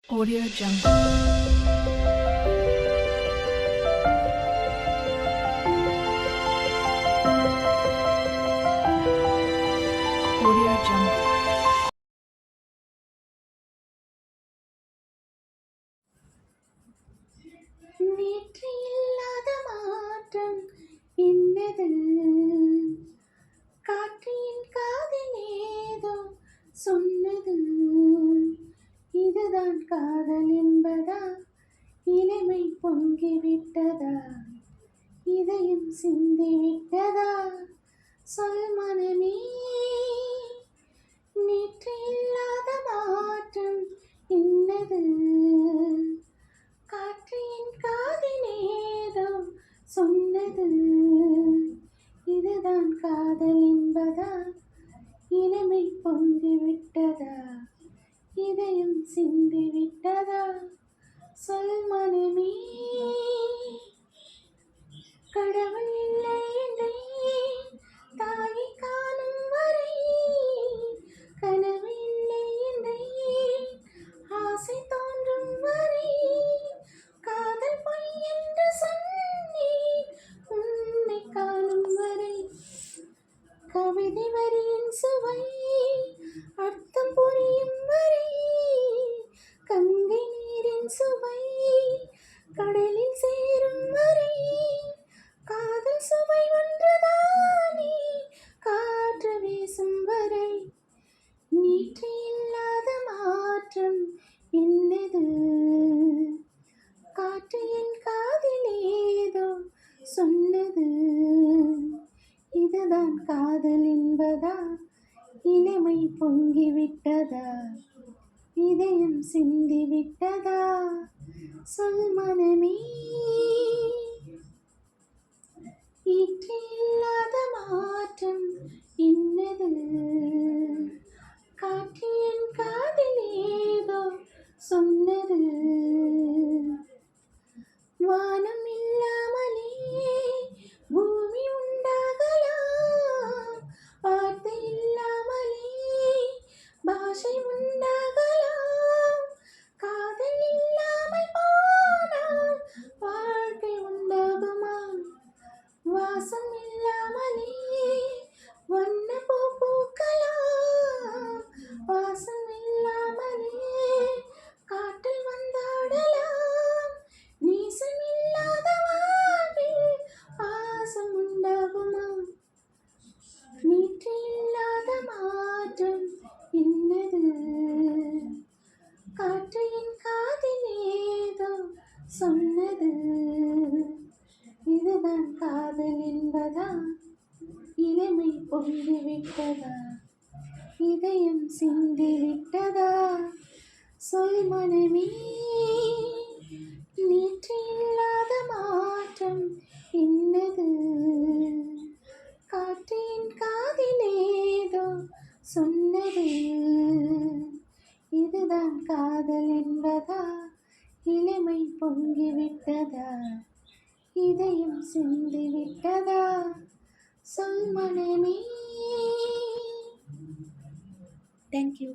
Audio Jungle. Audio Jungle. நேற்று இல்லாத மாற்றம் என்னது? காற்றின் காதில் ஏதோ சொன்னது. இதுதான் காதல் என்பதா? இளமை பொங்கிவிட்டதா? இதயம் சிந்திவிட்டதா? சொல் மனமே, நேற்று இல்லாத மாற்றம் என்னது? காற்றின் காதிலேதோ சொன்னது. இதுதான் காதல் என்பதா? இளமை பொங்கிவிட்டதா? இதயம் சிந்திவிட்டதா? சொல் மனமே. கடவுள் இல்லை என்றேன் தாயை காணும் வரை, கனவு இல்லை என்றேன் ஆசை தோன்றும் வரை, காதல் பொய் என்று சொன்னேன் உன்னை காணும் வரை. கவிதை வரியின் சுவை அர்த்தம் புரியும் வரை, கங்கை நீரின் சுவை கடலில் சேரும் வரை, காதல் சுவை ஒன்றுதானே காற்று வீசும் வரை. நேற்று இல்லாத மாற்றம் என்னது? காற்று என் காதில் ஏதோ சொன்னது. இதுதான் காதல் என்பதா? இளமை பொங்கிவிட்டதா? இதயம் சிந்திவிட்டதா? சொல் மனமே. நேற்று இல்லாத மாற்றம் என்னது? காற்று என் காதில் ஏதோ சொன்னது. வானம் இல்லாமலே பூமி உண்டாகலாம், வார்த்தை இல்லாமலே பாஷை உண்டாகலாம், காதல் இல்லாமல் போனால் வாழ்க்கை உண்டாகுமா? வாசம் இல்லாமலே வண்ண பூ பூக்கலாம், வாசம் இல்லாமலே காற்றில் வந்தாடலாம், நேசம் இல்லாத வாழ்வில் பாசம் உண்டாகுமா? நேற்று இல்லாத மாற்றம் என்னது? காற்று என் காதில் ஏதோ சொன்னது. இதுதான் காதல் என்பதா? இளமை பொங்கிவிட்டதா? இதயம் சிந்திவிட்டதா? சொல் மனமே. நேற்று இல்லாத மாற்றம் என்னது? காற்றின் காதிலேதோ சொன்னது. இதுதான் காதல் என்பதா? இளமை பொங்கிவிட்டதா? இதயம் சிந்திவிட்டதா? சொல் மனமே. Thank you.